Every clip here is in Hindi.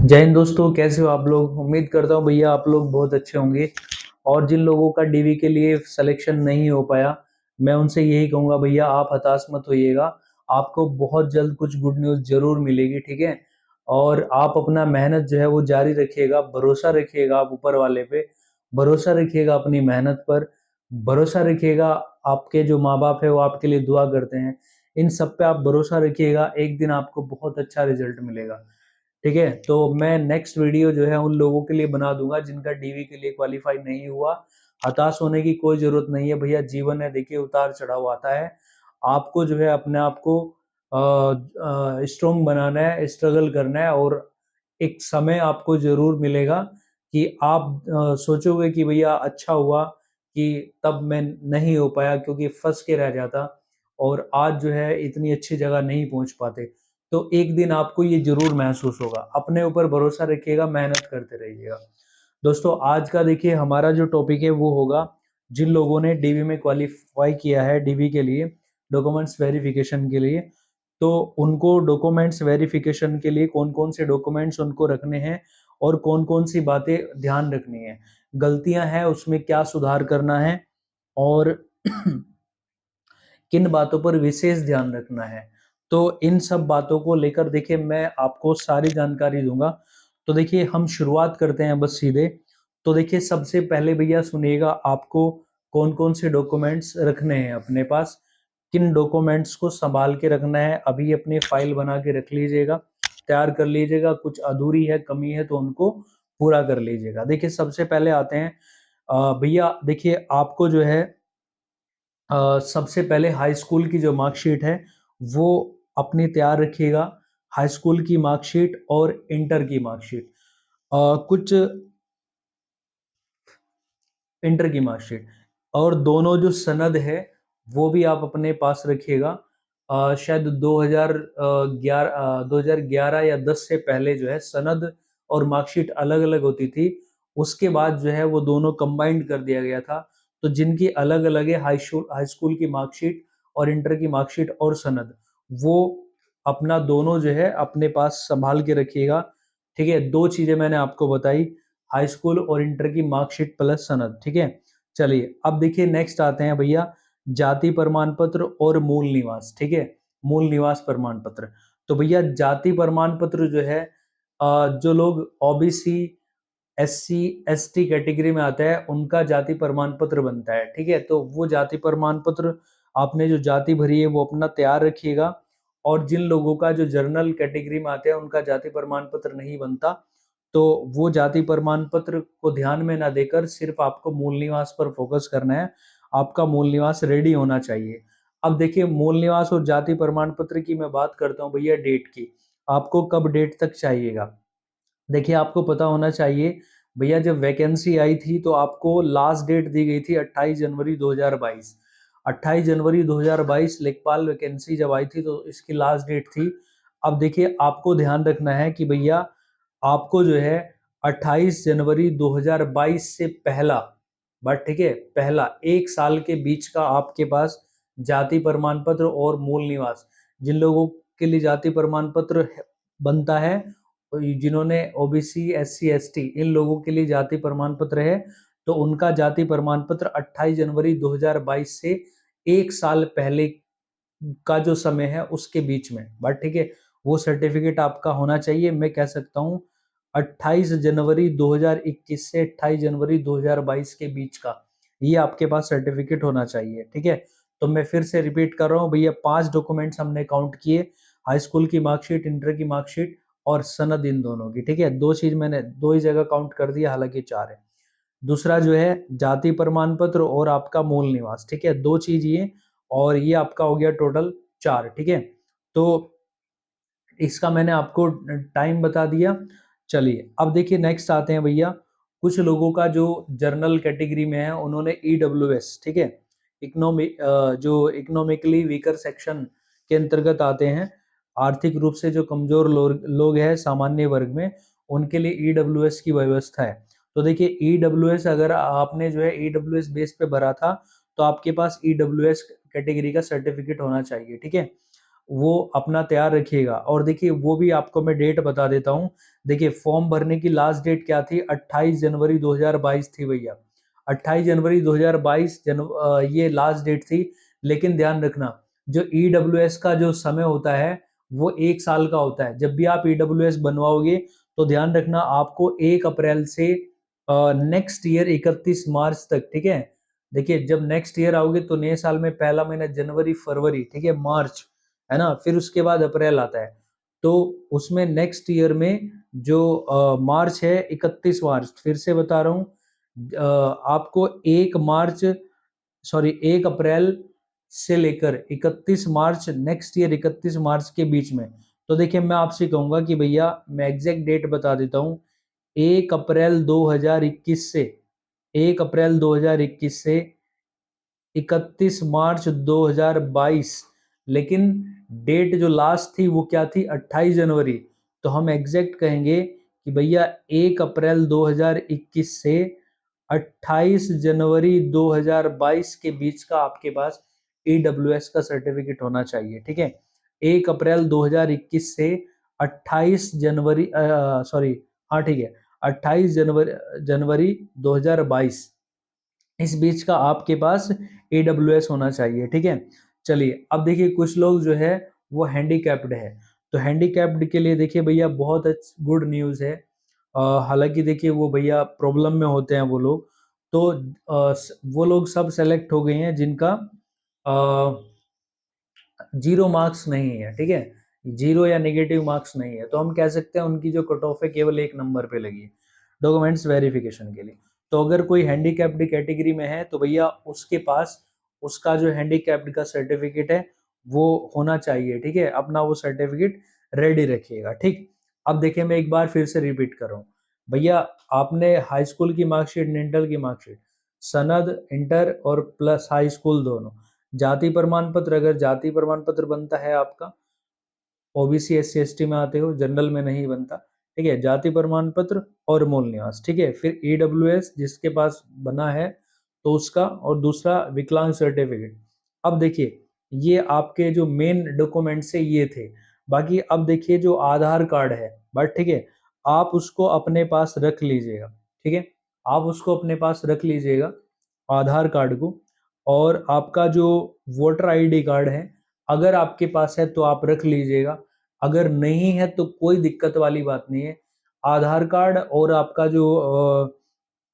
जय हिंद दोस्तों, कैसे हो आप लोग। उम्मीद करता हूँ भैया आप लोग बहुत अच्छे होंगे। और जिन लोगों का डीवी के लिए सिलेक्शन नहीं हो पाया, मैं उनसे यही कहूंगा भैया आप हताश मत होइएगा। आपको बहुत जल्द कुछ गुड न्यूज़ जरूर मिलेगी, ठीक है। और आप अपना मेहनत जो है वो जारी रखिएगा, भरोसा रखिएगा आप ऊपर वाले पे, भरोसा रखिएगा अपनी मेहनत पर, भरोसा रखिएगा। आपके जो माँ बाप है वो आपके लिए दुआ करते हैं, इन सब पे आप भरोसा रखिएगा। एक दिन आपको बहुत अच्छा रिजल्ट मिलेगा, ठीक है। तो मैं नेक्स्ट वीडियो जो है उन लोगों के लिए बना दूंगा जिनका डीवी के लिए क्वालिफाई नहीं हुआ। हताश होने की कोई जरूरत नहीं है भैया, जीवन है देखिए, उतार चढ़ाव आता है। आपको जो है अपने आप को स्ट्रोंग बनाना है, स्ट्रगल करना है, और एक समय आपको जरूर मिलेगा कि आप सोचोगे कि भैया अच्छा हुआ कि तब मैं नहीं हो पाया, क्योंकि फंस के रह जाता और आज जो है इतनी अच्छी जगह नहीं पहुंच पाते। तो एक दिन आपको ये जरूर महसूस होगा। अपने ऊपर भरोसा रखिएगा, मेहनत करते रहिएगा। दोस्तों आज का देखिए हमारा जो टॉपिक है वो होगा, जिन लोगों ने डीवी में क्वालिफाई किया है, डीवी के लिए डॉक्यूमेंट्स वेरिफिकेशन के लिए, तो उनको डॉक्यूमेंट्स वेरिफिकेशन के लिए कौन कौन से डॉक्यूमेंट्स उनको रखने हैं और कौन कौन सी बातें ध्यान रखनी है, गलतियां हैं उसमें क्या सुधार करना है, और किन बातों पर विशेष ध्यान रखना है। तो इन सब बातों को लेकर देखिए मैं आपको सारी जानकारी दूंगा। तो देखिए हम शुरुआत करते हैं बस सीधे। तो देखिए सबसे पहले भैया सुनिएगा, आपको कौन कौन से डॉक्यूमेंट्स रखने हैं अपने पास, किन डॉक्यूमेंट्स को संभाल के रखना है। अभी अपनी फाइल बना के रख लीजिएगा, तैयार कर लीजिएगा। कुछ अधूरी है, कमी है तो उनको पूरा कर लीजिएगा। देखिए सबसे पहले आते हैं भैया, देखिए आपको जो है सबसे पहले हाई स्कूल की जो मार्कशीट है वो अपनी तैयार रखिएगा। हाई स्कूल की मार्कशीट और इंटर की मार्कशीट, कुछ इंटर की मार्कशीट और दोनों जो सनद है वो भी आप अपने पास रखिएगा। शायद 2011 या 10 से पहले जो है सनद और मार्कशीट अलग अलग होती थी। उसके बाद जो है वो दोनों कंबाइंड कर दिया गया था। तो जिनकी अलग अलग है, हाई स्कूल की मार्कशीट और इंटर की मार्कशीट और सनद, वो अपना दोनों जो है अपने पास संभाल के रखिएगा, ठीक है। दो चीजें मैंने आपको बताई, हाई स्कूल और इंटर की मार्कशीट प्लस सनद, ठीक है। चलिए अब देखिए नेक्स्ट आते हैं भैया, जाति प्रमाण पत्र और मूल निवास, ठीक है। मूल निवास प्रमाण पत्र। तो भैया जाति प्रमाण पत्र जो है, जो लोग ओबीसी एससी एसटी कैटेगरी में आता है उनका जाति प्रमाण पत्र बनता है, ठीक है। तो वो जाति प्रमाण पत्र आपने जो जाति भरी है वो अपना तैयार रखिएगा। और जिन लोगों का जो जनरल कैटेगरी में आते हैं उनका जाति प्रमाण पत्र नहीं बनता, तो वो जाति प्रमाण पत्र को ध्यान में ना देकर सिर्फ आपको मूल निवास पर फोकस करना है। आपका मूल निवास रेडी होना चाहिए। अब देखिए मूल निवास और जाति प्रमाण पत्र की मैं बात करता हूँ भैया, डेट की। आपको कब डेट तक चाहिएगा, देखिए आपको पता होना चाहिए भैया, जब वैकेंसी आई थी तो आपको लास्ट डेट दी गई थी 28 जनवरी 2022। 28 जनवरी 2022 लेखपाल वैकेंसी जब आई थी तो इसकी लास्ट डेट थी। अब देखिए आपको ध्यान रखना है कि भैया आपको जो है 28 जनवरी 2022 से पहला, बट ठीक है, पहला एक साल के बीच का आपके पास जाति प्रमाण पत्र और मूल निवास, जिन लोगों के लिए जाति प्रमाण पत्र बनता है, जिन्होंने ओबीसी एससी एसटी इन लोगों के लिए जाति प्रमाण पत्र है, तो उनका जाति प्रमाण पत्र 28 जनवरी 2022 से एक साल पहले का जो समय है उसके बीच में, बट ठीक है, वो सर्टिफिकेट आपका होना चाहिए। मैं कह सकता हूँ 28 जनवरी 2021 से 28 जनवरी 2022 के बीच का ये आपके पास सर्टिफिकेट होना चाहिए, ठीक है। तो मैं फिर से रिपीट कर रहा हूँ भैया, 5 डॉक्यूमेंट्स हमने काउंट किए, हाई स्कूल की मार्कशीट, इंटर की मार्कशीट और सनद, इन दोनों की, ठीक है। दो चीज मैंने दो ही जगह काउंट कर दिया, हालांकि 4 है। दूसरा जो है जाति प्रमाण पत्र और आपका मूल निवास, ठीक है, दो चीज ये, और ये आपका हो गया टोटल 4, ठीक है। तो इसका मैंने आपको टाइम बता दिया। चलिए अब देखिए नेक्स्ट आते हैं भैया, कुछ लोगों का जो जर्नल कैटेगरी में है उन्होंने ईडब्ल्यूएस, ठीक है, जो इकोनॉमिकली वीकर सेक्शन के अंतर्गत आते हैं, आर्थिक रूप से जो कमजोर लोग हैं सामान्य वर्ग में, उनके लिए ईडब्ल्यूएस की व्यवस्था है। तो देखिए ईडब्ल्यूएस अगर आपने जो है ईडब्ल्यूएस बेस पे भरा था तो आपके पास ईडब्ल्यूएस कैटेगरी का सर्टिफिकेट होना चाहिए, ठीक है। वो अपना तैयार रखिएगा। और देखिए वो भी आपको मैं डेट बता देता हूँ। देखिए फॉर्म भरने की लास्ट डेट क्या थी, 28 जनवरी 2022 थी भैया। 28 जनवरी 2022 ये लास्ट डेट थी। लेकिन ध्यान रखना, जो ईडब्ल्यूएस का जो समय होता है वो 1 साल का होता है। जब भी आप ईडब्ल्यूएस बनवाओगे तो ध्यान रखना आपको 1 अप्रैल से नेक्स्ट ईयर 31 मार्च तक, ठीक है। देखिए जब नेक्स्ट ईयर आओगे तो नए साल में पहला महीना जनवरी, फरवरी, ठीक है, मार्च, है ना, फिर उसके बाद अप्रैल आता है। तो उसमें नेक्स्ट ईयर में जो मार्च है, 31 मार्च, फिर से बता रहा हूँ, आपको 1 मार्च, सॉरी 1 अप्रैल से लेकर 31 मार्च, नेक्स्ट ईयर 31 मार्च के बीच में। तो देखिए मैं आपसे कहूंगा कि भैया मैं एग्जैक्ट डेट बता देता हूँ। 1 अप्रैल 2021 से 1 अप्रैल 2021 से 31 मार्च 2022। लेकिन डेट जो लास्ट थी वो क्या थी, 28 जनवरी। तो हम एग्जैक्ट कहेंगे कि भैया 1 अप्रैल 2021 से 28 जनवरी 2022 के बीच का आपके पास ईडब्ल्यूएस का सर्टिफिकेट होना चाहिए, ठीक है। 1 अप्रैल 2021 से 28 जनवरी, सॉरी, हाँ ठीक है, 28 जनवरी 2022, इस बीच का आपके पास AWS होना चाहिए, ठीक है। चलिए अब देखिए कुछ लोग जो है वो हैंडीकैप्ड है। तो हैंडीकैप्ड के लिए देखिए भैया बहुत गुड न्यूज़ है। हालांकि देखिए वो भैया प्रॉब्लम में होते हैं वो लोग। तो वो लोग सब सेलेक्ट हो गए हैं जिनका 0 मार्क्स नहीं है, ठीक है, 0 या नेगेटिव मार्क्स नहीं है। तो हम कह सकते हैं उनकी जो कट ऑफ है केवल 1 नंबर पे लगी है डॉक्यूमेंट्स वेरिफिकेशन के लिए। तो अगर कोई हैंडीकैप्ड कैटेगरी में है तो भैया उसके पास उसका जो हैंडीकैप्ड का सर्टिफिकेट है वो होना चाहिए, ठीक है। अपना वो सर्टिफिकेट रेडी रखिएगा, ठीक। अब देखिए मैं एक बार फिर से रिपीट कर रहा हूँ। भैया आपने हाई स्कूल की मार्कशीट, इंटर की मार्कशीट, सनद, इंटर और प्लस हाई स्कूल दोनों, जाति प्रमाण पत्र, अगर जाति प्रमाण पत्र बनता है आपका, ओबीसी SC ST में आते हो, जनरल में नहीं बनता, ठीक है, जाति प्रमाण पत्र और मूल निवास, ठीक है। फिर ईडब्ल्यूएस जिसके पास बना है तो उसका, और दूसरा विकलांग सर्टिफिकेट। अब देखिए ये आपके जो मेन डॉक्यूमेंट्स है ये थे। बाकी अब देखिए जो आधार कार्ड है, बट ठीक है, आप उसको अपने पास रख लीजिएगा, ठीक है। आप उसको अपने पास रख लीजिएगा, आधार कार्ड को। और आपका जो वोटर आईडी कार्ड है, अगर आपके पास है तो आप रख लीजिएगा, अगर नहीं है तो कोई दिक्कत वाली बात नहीं है। आधार कार्ड और आपका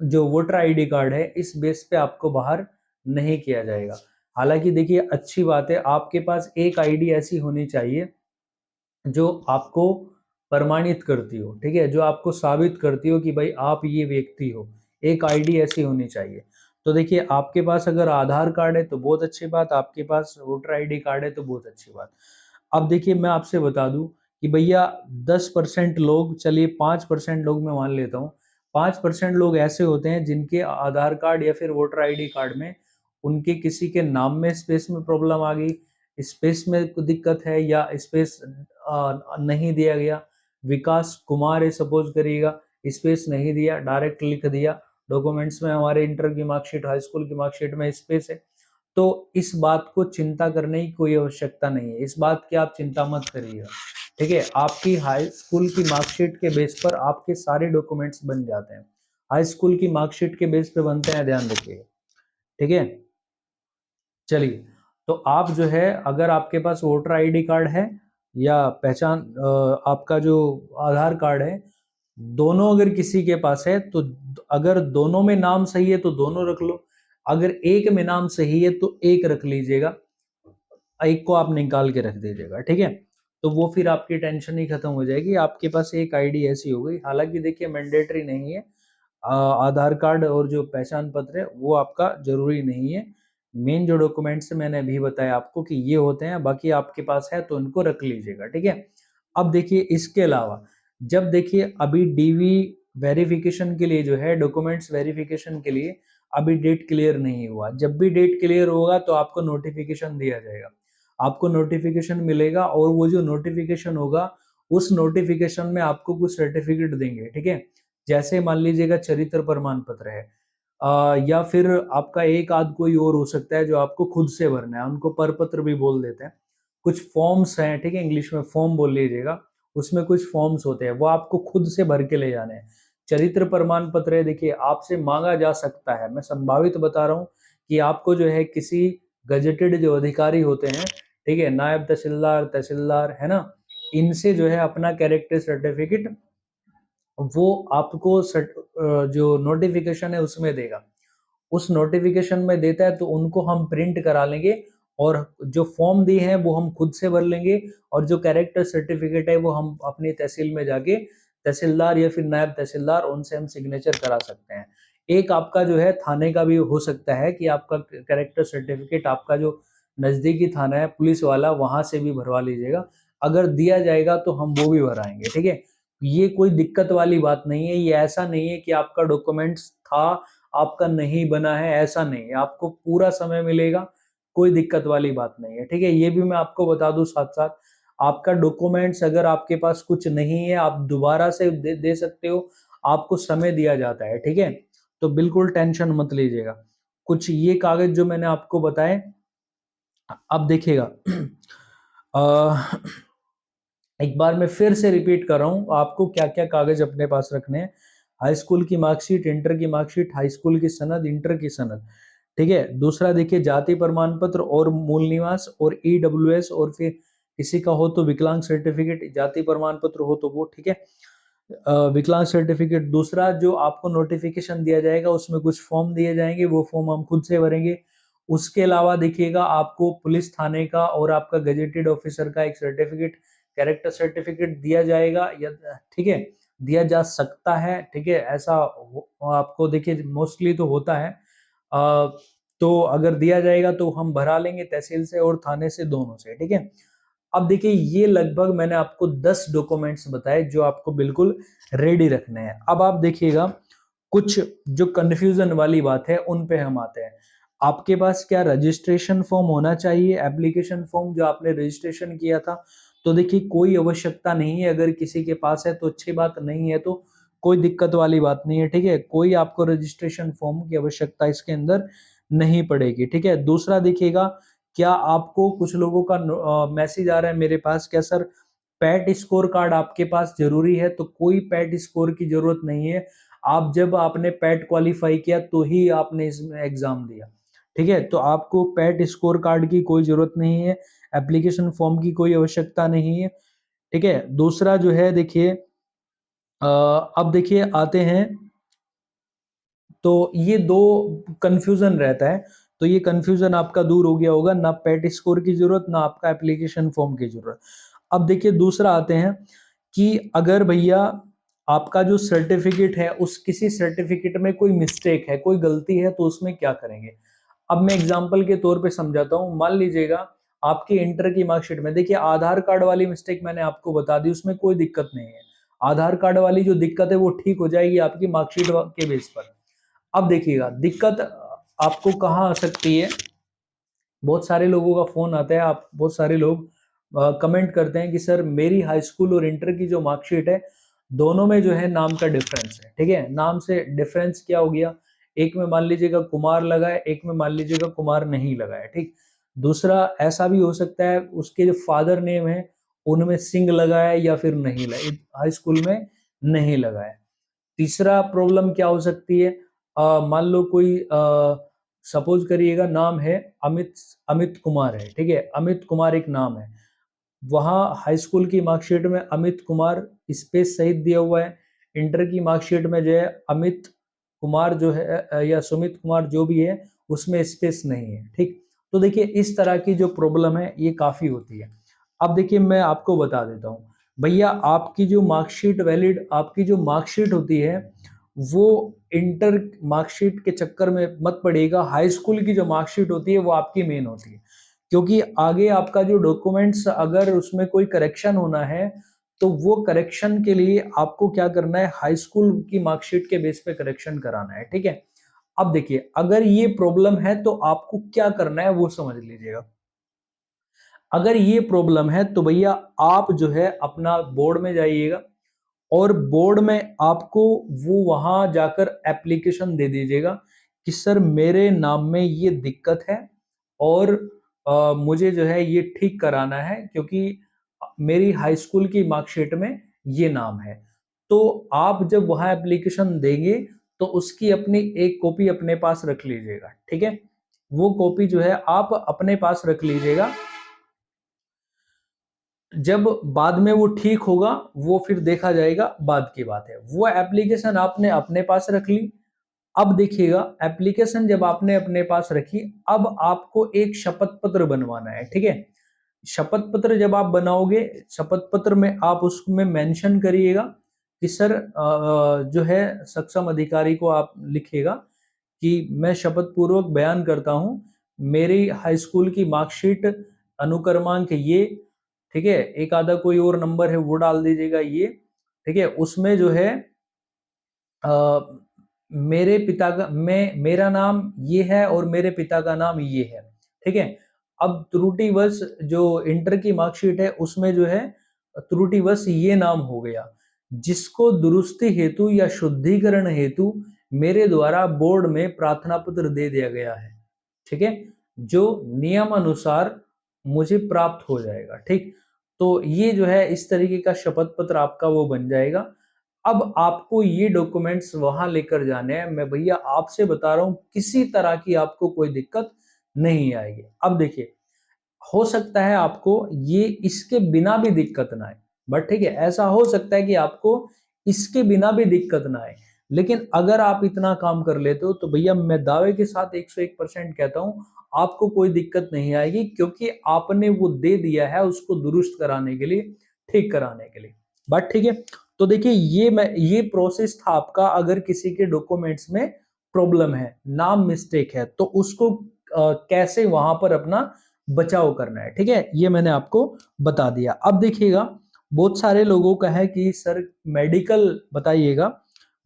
जो वोटर आईडी कार्ड है, इस बेस पे आपको बाहर नहीं किया जाएगा। हालांकि देखिए अच्छी बात है, आपके पास एक आईडी ऐसी होनी चाहिए जो आपको प्रमाणित करती हो, ठीक है, जो आपको साबित करती हो कि भाई आप ये व्यक्ति हो। एक आईडी ऐसी होनी चाहिए। तो देखिए आपके पास अगर आधार कार्ड है तो बहुत अच्छी बात, आपके पास वोटर आईडी कार्ड है तो बहुत अच्छी बात। अब देखिए मैं आपसे बता दूं कि भैया 10% लोग, चलिए 5% लोग मैं मान लेता हूँ, 5% लोग ऐसे होते हैं जिनके आधार कार्ड या फिर वोटर आईडी कार्ड में उनके किसी के नाम में स्पेस में प्रॉब्लम आ गई, स्पेस में दिक्कत है, या स्पेस नहीं दिया गया। विकास कुमार है सपोज करिएगा, स्पेस नहीं दिया, डायरेक्ट लिख दिया। डॉक्यूमेंट्स में हमारे इंटर की मार्कशीट, हाई स्कूल की मार्कशीट में स्पेस है। तो इस बात को चिंता करने की कोई आवश्यकता नहीं है, इस बात की आप चिंता मत करिएगा, ठीक है। आपकी हाई स्कूल की मार्कशीट के बेस पर आपके सारे डॉक्यूमेंट्स बन जाते हैं। हाई स्कूल की मार्कशीट के बेस पे बनते हैं, ध्यान रखिएगा, ठीक है। चलिए, तो आप जो है अगर आपके पास वोटर आईडी कार्ड है या पहचान आपका जो आधार कार्ड है, दोनों अगर किसी के पास है तो अगर दोनों में नाम सही है तो दोनों रख लो, अगर एक में नाम सही है तो एक रख लीजिएगा, एक को आप निकाल के रख दीजिएगा, ठीक है। तो वो फिर आपकी टेंशन ही खत्म हो जाएगी, आपके पास एक आईडी ऐसी हो गई। हालांकि देखिए मैंडेटरी नहीं है, आधार कार्ड और जो पहचान पत्र है वो आपका जरूरी नहीं है। मेन जो डॉक्यूमेंट्स मैंने अभी बताया आपको कि ये होते हैं, बाकी आपके पास है तो उनको रख लीजिएगा, ठीक है। अब देखिए इसके अलावा, जब देखिए अभी डीवी वेरिफिकेशन के लिए जो है, डॉक्यूमेंट्स वेरिफिकेशन के लिए अभी डेट क्लियर नहीं हुआ। जब भी डेट क्लियर होगा तो आपको नोटिफिकेशन दिया जाएगा, आपको नोटिफिकेशन मिलेगा, और वो जो नोटिफिकेशन होगा उस नोटिफिकेशन में आपको कुछ सर्टिफिकेट देंगे, ठीक है। जैसे मान लीजिएगा चरित्र प्रमाण पत्र है, या फिर आपका एक आध कोई और हो सकता है जो आपको खुद से भरना है, उनको परपत्र भी बोल देते हैं। कुछ फॉर्म्स हैं, ठीक है, इंग्लिश में फॉर्म बोल लीजिएगा, उसमें कुछ फॉर्म्स होते हैं, वो आपको खुद से भर के ले जाने हैं। चरित्र प्रमाण पत्र है, देखिए आपसे मांगा जा सकता है, मैं संभावित बता रहा हूँ कि आपको जो है किसी गजेटेड जो अधिकारी होते हैं, ठीक है, नायब तहसीलदार, तहसीलदार, है ना, इनसे जो है अपना कैरेक्टर सर्टिफिकेट वो आपको जो नोटिफिकेशन है उसमें देगा। उस नोटिफिकेशन में देता है तो उनको हम प्रिंट करा लेंगे और जो फॉर्म दिए हैं वो हम खुद से भर लेंगे और जो कैरेक्टर सर्टिफिकेट है वो हम अपनी तहसील में जाके तहसीलदार या फिर नायब तहसीलदार उनसे हम सिग्नेचर करा सकते हैं। एक आपका जो है थाने का भी हो सकता है कि आपका कैरेक्टर सर्टिफिकेट आपका जो नजदीकी थाना है पुलिस वाला वहां से भी भरवा लीजिएगा। अगर दिया जाएगा तो हम वो भी भराएंगे, ठीक है। ये कोई दिक्कत वाली बात नहीं है, ये ऐसा नहीं है कि आपका डॉक्यूमेंट्स था आपका नहीं बना है, ऐसा नहीं है, आपको पूरा समय मिलेगा, कोई दिक्कत वाली बात नहीं है, ठीक है। ये भी मैं आपको बता दूं साथ साथ, आपका डॉक्यूमेंट्स अगर आपके पास कुछ नहीं है आप दोबारा से दे सकते हो, आपको समय दिया जाता है, ठीक है। तो बिल्कुल टेंशन मत लीजिएगा। कुछ ये कागज जो मैंने आपको बताए, अब देखिएगा अ, एक बार मैं फिर से रिपीट कर रहा हूँ आपको क्या क्या कागज अपने पास रखने हैं। हाई स्कूल की मार्कशीट, इंटर की मार्कशीट, हाई स्कूल की सनद, इंटर की सनद, ठीक है। दूसरा देखिए जाति प्रमाण पत्र और मूल निवास और ईडब्ल्यूएस, और फिर किसी का हो तो विकलांग सर्टिफिकेट, जाति प्रमाण पत्र हो तो वो, ठीक है। विकलांग सर्टिफिकेट। दूसरा जो आपको नोटिफिकेशन दिया जाएगा उसमें कुछ फॉर्म दिए जाएंगे, वो फॉर्म हम खुद से भरेंगे। उसके अलावा देखिएगा आपको पुलिस थाने का और आपका गजेटेड ऑफिसर का एक सर्टिफिकेट, कैरेक्टर सर्टिफिकेट दिया जाएगा, या ठीक है, दिया जा सकता है, ठीक है। ऐसा आपको देखिए मोस्टली तो होता है। अ, तो अगर दिया जाएगा तो हम भरा लेंगे तहसील से और थाने से, दोनों से, ठीक है। अब देखिए ये लगभग मैंने आपको 10 डॉक्यूमेंट्स बताए जो आपको बिल्कुल रेडी रखने हैं। अब आप देखिएगा कुछ जो कंफ्यूजन वाली बात है उन पे हम आते हैं। आपके पास क्या रजिस्ट्रेशन फॉर्म होना चाहिए, एप्लीकेशन फॉर्म जो आपने रजिस्ट्रेशन किया था? तो देखिए कोई आवश्यकता नहीं है, अगर किसी के पास है तो अच्छी बात, नहीं है तो कोई दिक्कत वाली बात नहीं है, ठीक है। कोई आपको रजिस्ट्रेशन फॉर्म की आवश्यकता इसके अंदर नहीं पड़ेगी, ठीक है। दूसरा देखिएगा, क्या आपको कुछ लोगों का मैसेज आ रहा है मेरे पास, क्या सर पैट स्कोर कार्ड आपके पास जरूरी है? तो कोई पैट स्कोर की जरूरत नहीं है। आप जब आपने पैट क्वालिफाई किया तो ही आपने इसमें एग्जाम दिया, ठीक है। तो आपको पैट स्कोर कार्ड की कोई जरूरत नहीं है, एप्लीकेशन फॉर्म की कोई आवश्यकता नहीं है, ठीक है। दूसरा जो है देखिए, अब देखिए आते हैं, तो ये दो कंफ्यूजन रहता है, तो ये कंफ्यूजन आपका दूर हो गया होगा, ना पेट स्कोर की जरूरत ना आपका एप्लीकेशन फॉर्म की जरूरत। अब देखिए दूसरा आते हैं कि अगर भैया आपका जो सर्टिफिकेट है उस किसी सर्टिफिकेट में कोई मिस्टेक है, कोई गलती है, तो उसमें क्या करेंगे? अब मैं एग्जांपल के तौर पे समझाता हूँ। मान लीजिएगा आपकी इंटर की मार्कशीट में देखिए आधार कार्ड वाली मिस्टेक मैंने आपको बता दी, उसमें कोई दिक्कत नहीं है। आधार कार्ड वाली जो दिक्कत है वो ठीक हो जाएगी आपकी मार्कशीट के बेस पर। अब देखिएगा दिक्कत आपको कहाँ आ सकती है। बहुत सारे लोगों का फोन आता है, आप बहुत सारे लोग कमेंट करते हैं कि सर मेरी हाई स्कूल और इंटर की जो मार्कशीट है दोनों में जो है नाम का डिफरेंस है, ठीक है। नाम से डिफरेंस क्या हो गया, एक में मान लीजिएगा कुमार लगा है, एक में मान लीजिएगा कुमार नहीं लगा है, ठीक। दूसरा ऐसा भी हो सकता है उसके जो फादर नेम है उनमें सिंह लगा है या फिर नहीं लगा, हाई स्कूल में नहीं लगा है। तीसरा प्रॉब्लम क्या हो सकती है, मान लो कोई सपोज करिएगा नाम है अमित, अमित कुमार है, ठीक है, अमित कुमार एक नाम है, वहाँ हाई स्कूल की मार्कशीट में अमित कुमार स्पेस सहित दिया हुआ है, इंटर की मार्कशीट में जो है अमित कुमार जो है या सुमित कुमार जो भी है उसमें स्पेस नहीं है, ठीक। तो देखिए इस तरह की जो प्रॉब्लम है ये काफी होती है। अब देखिए मैं आपको बता देता हूँ भैया, आपकी जो मार्कशीट वैलिड, आपकी जो मार्कशीट होती है वो इंटर मार्कशीट के चक्कर में मत पड़िएगा, हाई स्कूल की जो मार्कशीट होती है वो आपकी मेन होती है। क्योंकि आगे आपका जो डॉक्यूमेंट्स अगर उसमें कोई करेक्शन होना है तो वो करेक्शन के लिए आपको क्या करना है, हाई स्कूल की मार्कशीट के बेस पे करेक्शन कराना है, ठीक है। अब देखिए अगर ये प्रॉब्लम है तो आपको क्या करना है वो समझ लीजिएगा। अगर ये प्रॉब्लम है तो भैया आप जो है अपना बोर्ड में जाइएगा और बोर्ड में आपको वो वहां जाकर एप्लीकेशन दे दीजिएगा कि सर मेरे नाम में ये दिक्कत है और मुझे जो है ये ठीक कराना है, क्योंकि मेरी हाई स्कूल की मार्कशीट में ये नाम है। तो आप जब वहाँ एप्लीकेशन देंगे तो उसकी अपनी एक कॉपी अपने पास रख लीजिएगा, ठीक है? वो कॉपी जो है आप अपने पास रख लीजिएगा। जब बाद में वो ठीक होगा, वो फिर देखा जाएगा, बाद की बात है। वो एप्लीकेशन आपने अपने पास रख ली। अब देखिएगा, एप्लीकेशन जब आपने अपने पास रखी, अब आपको एक शपथ पत्र बनवाना है, ठीक है? शपथ पत्र जब आप बनाओगे, शपथ पत्र में आप उसमें मेंशन करिएगा कि सर, जो है सक्षम अधिकारी को आप लिखिएगा कि मैं शपथ पूर्वक बयान करता हूँ, मेरी हाई स्कूल की मार्कशीट अनुक्रमांक ये, ठीक है? एक आधा कोई और नंबर है वो डाल दीजिएगा ये, ठीक है? उसमें जो है अ, मेरे पिता का मेरा नाम ये है और मेरे पिता का नाम ये है, ठीक है? अब त्रुटिवश जो इंटर की मार्कशीट है उसमें जो है त्रुटिवश ये नाम हो गया, जिसको दुरुस्ती हेतु या शुद्धिकरण हेतु मेरे द्वारा बोर्ड में प्रार्थना पत्र दे दिया गया है, ठीक है? जो नियम अनुसार मुझे प्राप्त हो जाएगा, ठीक? तो ये जो है इस तरीके का शपथ पत्र आपका वो बन जाएगा। अब आपको ये डॉक्यूमेंट्स वहां लेकर जाने हैं। मैं भैया आपसे बता रहा हूं, किसी तरह की आपको कोई दिक्कत नहीं आएगी। अब देखिए, हो सकता है आपको ये इसके बिना भी दिक्कत ना आए, बट ठीक है, ऐसा हो सकता है कि आपको इसके बिना भी दिक्कत ना आए। लेकिन अगर आप इतना काम कर लेते हो तो भैया मैं दावे के साथ 101% कहता हूं, आपको कोई दिक्कत नहीं आएगी, क्योंकि आपने वो दे दिया है उसको दुरुस्त कराने के लिए, ठीक कराने के लिए। बट ठीक है, तो देखिए ये प्रोसेस था आपका। अगर किसी के डॉक्यूमेंट्स में प्रॉब्लम है, नाम मिस्टेक है, तो उसको कैसे वहां पर अपना बचाव करना है, ठीक है? ये मैंने आपको बता दिया। अब देखिएगा, बहुत सारे लोगों का है कि सर मेडिकल बताइएगा,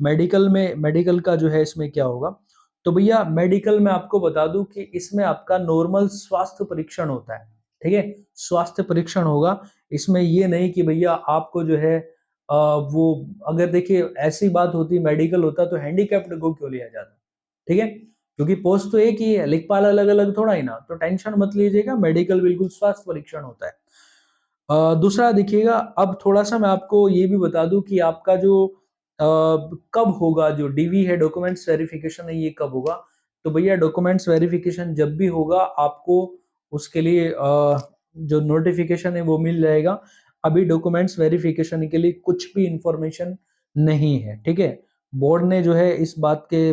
मेडिकल का जो है इसमें क्या होगा? तो भैया मेडिकल में आपको बता दूं कि इसमें आपका नॉर्मल स्वास्थ्य परीक्षण होता है, ठीक है? स्वास्थ्य परीक्षण होगा। इसमें ये नहीं कि भैया आपको जो है वो, अगर देखिए ऐसी बात होती, मेडिकल होता तो हैंडीकैप्ड को क्यों लिया जाता, ठीक है? क्योंकि पोस्ट तो एक ही है, लेखपाल अलग अलग थोड़ा ही ना, तो टेंशन मत लीजिएगा, मेडिकल बिल्कुल स्वास्थ्य परीक्षण होता है। दूसरा देखिएगा, अब थोड़ा सा मैं आपको ये भी बता दूं कि आपका जो कब होगा, जो डीवी है, डॉक्यूमेंट्स वेरिफिकेशन है, ये कब होगा? तो भैया डॉक्यूमेंट्स वेरिफिकेशन जब भी होगा, आपको उसके लिए जो नोटिफिकेशन है वो मिल जाएगा। अभी डॉक्यूमेंट्स वेरिफिकेशन के लिए कुछ भी इंफॉर्मेशन नहीं है, ठीक है? बोर्ड ने जो है इस बात के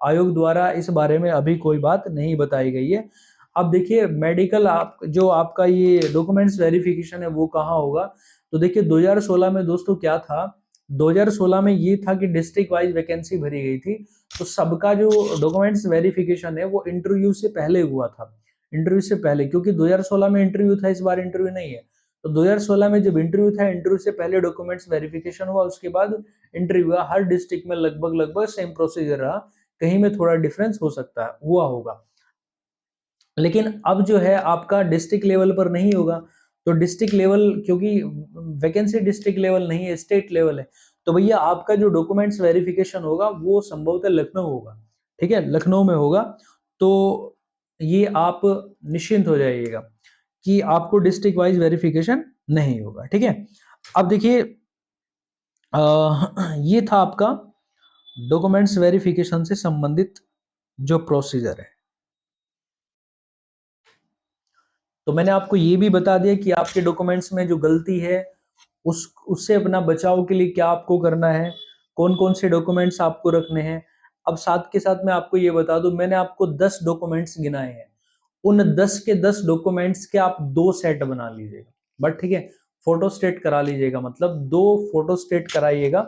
आयोग द्वारा इस बारे में अभी कोई बात नहीं बताई गई है। अब देखिए मेडिकल, आप जो आपका ये डॉक्यूमेंट्स वेरिफिकेशन है वो कहाँ होगा? तो देखिए 2016 में दोस्तों क्या था, 2016 में ये था कि डिस्ट्रिक्ट वाइज वैकेंसी भरी गई थी, तो सबका जो डॉक्यूमेंट्स वेरिफिकेशन है वो इंटरव्यू से पहले हुआ था। इंटरव्यू से पहले, क्योंकि 2016 में इंटरव्यू था, इस बार इंटरव्यू नहीं है। तो 2016 में जब इंटरव्यू था, इंटरव्यू से पहले डॉक्यूमेंट्स वेरिफिकेशन हुआ, उसके बाद इंटरव्यू हुआ। हर डिस्ट्रिक्ट में लगभग लगभग सेम प्रोसीजर रहा, कहीं में थोड़ा डिफरेंस हो सकता है, हुआ होगा। लेकिन अब जो है आपका डिस्ट्रिक्ट लेवल पर नहीं होगा। तो डिस्ट्रिक्ट लेवल, क्योंकि वैकेंसी डिस्ट्रिक्ट लेवल नहीं है, स्टेट लेवल है, तो भैया आपका जो डॉक्यूमेंट्स वेरिफिकेशन होगा वो संभवतः लखनऊ होगा, ठीक है? लखनऊ में होगा। तो ये आप निश्चिंत हो जाइएगा कि आपको डिस्ट्रिक्ट वाइज वेरिफिकेशन नहीं होगा, ठीक है? अब देखिए, ये था आपका डॉक्यूमेंट्स वेरिफिकेशन से संबंधित जो प्रोसीजर है। तो मैंने आपको ये भी बता दिया कि आपके डॉक्यूमेंट्स में जो गलती है, उस उससे अपना बचाव के लिए क्या आपको करना है, कौन-कौन से डॉक्यूमेंट्स आपको रखने हैं। अब साथ के साथ मैं आपको ये बता दूं, मैंने आपको 10 डॉक्यूमेंट्स गिनाए हैं। उन 10 के 10 डॉक्यूमेंट्स के आप 2 सेट बना लीजिएगा। बट ठीक है, फोटो स्टेट करा लीजिएगा, मतलब 2 फोटो स्टेट कराइएगा,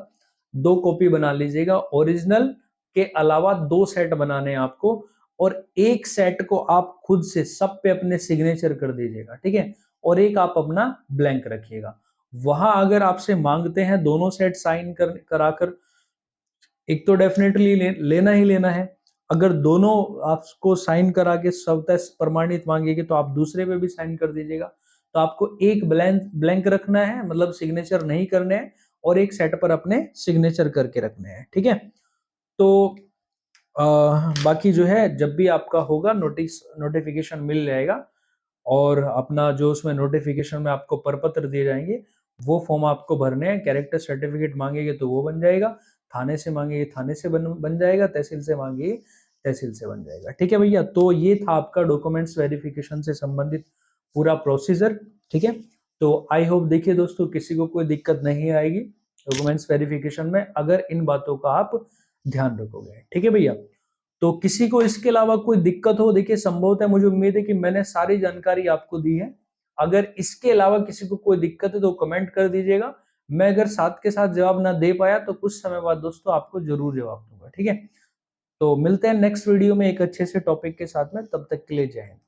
2 कॉपी बना लीजिएगा। ओरिजिनल के अलावा 2 सेट बनाने हैं आपको, और एक सेट को आप खुद से सब पे अपने सिग्नेचर कर दीजिएगा, ठीक है? और एक आप अपना ब्लैंक रखिएगा। वहां अगर आपसे मांगते हैं दोनों सेट साइन कर कराकर, एक तो डेफिनेटली लेना ही लेना है। अगर दोनों आपको साइन करा के स्वतः प्रमाणित मांगेगी तो आप दूसरे पे भी साइन कर दीजिएगा। तो आपको एक ब्लैंक ब्लैंक रखना है, मतलब सिग्नेचर नहीं करने हैं, और एक सेट पर अपने सिग्नेचर करके रखने हैं, ठीक है? तो बाकी जो है जब भी आपका होगा नोटिफिकेशन मिल जाएगा, और अपना जो उसमें नोटिफिकेशन में आपको प्रपत्र दिए जाएंगे वो फॉर्म आपको भरने हैं। कैरेक्टर सर्टिफिकेट मांगेंगे तो वो बन जाएगा, थाने से मांगेंगे थाने से बन जाएगा, तहसील से मांगेंगे तहसील से बन जाएगा। ठीक है भैया, तो ये था आपका डॉक्यूमेंट्स वेरिफिकेशन से संबंधित पूरा प्रोसीजर। ठीक है, तो आई होप देखिए दोस्तों किसी को कोई दिक्कत नहीं आएगी डॉक्यूमेंट्स वेरिफिकेशन में, अगर इन बातों का आप ध्यान रखोगे। ठीक है भैया, तो किसी को इसके अलावा कोई दिक्कत हो, देखिए संभवतः मुझे उम्मीद है कि मैंने सारी जानकारी आपको दी है। अगर इसके अलावा किसी को कोई दिक्कत है तो कमेंट कर दीजिएगा। मैं अगर साथ के साथ जवाब ना दे पाया तो कुछ समय बाद दोस्तों आपको जरूर जवाब दूंगा। ठीक है, तो मिलते हैं नेक्स्ट वीडियो में एक अच्छे से टॉपिक के साथ में, तब तक के लिए जय हिंद।